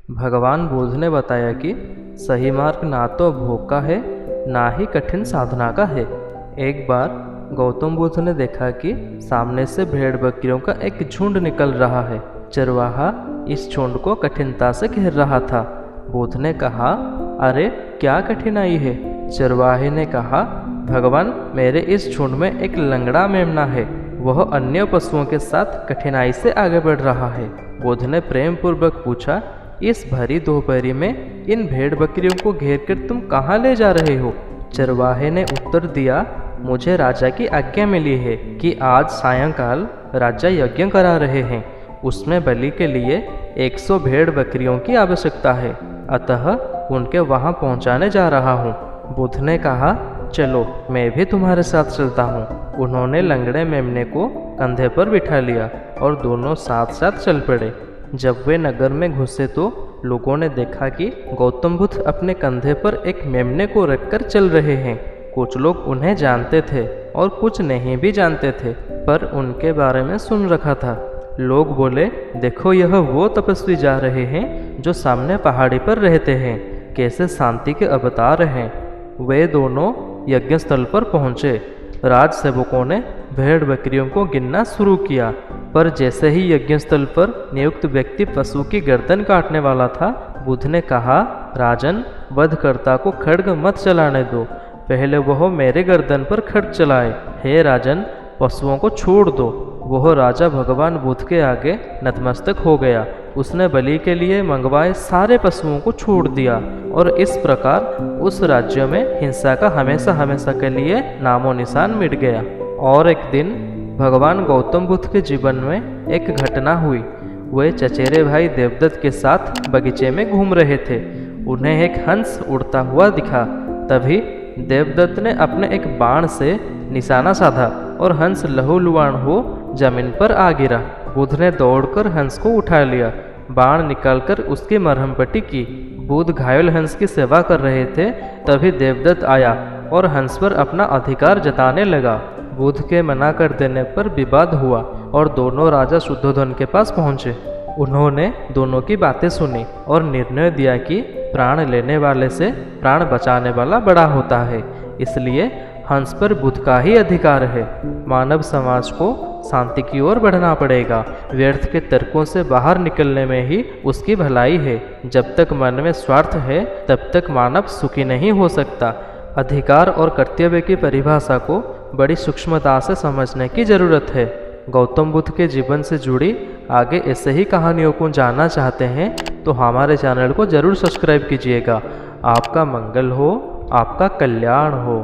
भगवान बुद्ध ने बताया कि सही मार्ग ना तो भोग का है ना ही कठिन साधना का है। एक बार गौतम बुद्ध ने देखा कि सामने से भेड़ बकरियों का एक झुंड निकल रहा है। चरवाहा इस झुंड को कठिनता से घेर रहा था। बुद्ध ने कहा, अरे क्या कठिनाई है? चरवाहे ने कहा, भगवान मेरे इस झुंड में एक लंगड़ा मेमना है, वह अन्य पशुओं के साथ कठिनाई से आगे बढ़ रहा है। बुद्ध ने प्रेम पूर्वक पूछा, इस भरी दोपहरी में इन भेड़ बकरियों को घेर कर तुम कहाँ ले जा रहे हो? चरवाहे ने उत्तर दिया, मुझे राजा की आज्ञा मिली है कि आज सायंकाल राजा यज्ञ करा रहे हैं, उसमें बलि के लिए 100 भेड़ बकरियों की आवश्यकता है, अतः उनके वहां पहुंचाने जा रहा हूं। बुद्ध ने कहा, चलो मैं भी तुम्हारे साथ चलता हूं। उन्होंने लंगड़े मेमने को कंधे पर बिठा लिया और दोनों साथ साथ चल पड़े। जब वे नगर में घुसे तो लोगों ने देखा कि गौतम बुद्ध अपने कंधे पर एक मेमने को रखकर चल रहे हैं। कुछ लोग उन्हें जानते थे और कुछ नहीं भी जानते थे, पर उनके बारे में सुन रखा था। लोग बोले, देखो यह वो तपस्वी जा रहे हैं जो सामने पहाड़ी पर रहते हैं, कैसे शांति के अवतार हैं। वे दोनों यज्ञ स्थल पर पहुँचे। राज सेवकों ने भेड़ बकरियों को गिनना शुरू किया, पर जैसे ही यज्ञ स्थल पर नियुक्त व्यक्ति पशु की गर्दन काटने वाला था, बुद्ध ने कहा, राजन, वधकर्ता को खड्ग मत चलाने दो, पहले वह मेरे गर्दन पर खड्ग चलाए। हे राजन, पशुओं को छोड़ दो। वह राजा भगवान बुद्ध के आगे नतमस्तक हो गया। उसने बलि के लिए मंगवाए सारे पशुओं को छोड़ दिया और इस प्रकार उस राज्य में हिंसा का हमेशा हमेशा के लिए नामो निशान मिट गया। और एक दिन भगवान गौतम बुद्ध के जीवन में एक घटना हुई। वे चचेरे भाई देवदत्त के साथ बगीचे में घूम रहे थे। उन्हें एक हंस उड़ता हुआ दिखा। तभी देवदत्त ने अपने एक बाण से निशाना साधा और हंस लहूलुहान हो जमीन पर आ गिरा। बुद्ध ने दौड़कर हंस को उठा लिया, बाण निकालकर उसकी मरहम पट्टी की। बुद्ध घायल हंस की सेवा कर रहे थे, तभी देवदत्त आया और हंस पर अपना अधिकार जताने लगा। बुद्ध के मना कर देने पर विवाद हुआ और दोनों राजा शुद्धोधन के पास पहुँचे। उन्होंने दोनों की बातें सुनी और निर्णय दिया कि प्राण लेने वाले से प्राण बचाने वाला बड़ा होता है, इसलिए हंस पर बुद्ध का ही अधिकार है। मानव समाज को शांति की ओर बढ़ना पड़ेगा। व्यर्थ के तर्कों से बाहर निकलने में ही उसकी भलाई है। जब तक मन में स्वार्थ है तब तक मानव सुखी नहीं हो सकता। अधिकार और कर्तव्य की परिभाषा को बड़ी सूक्ष्मता से समझने की जरूरत है। गौतम बुद्ध के जीवन से जुड़ी आगे ऐसे ही कहानियों को जानना चाहते हैं तो हमारे चैनल को जरूर सब्सक्राइब कीजिएगा। आपका मंगल हो, आपका कल्याण हो।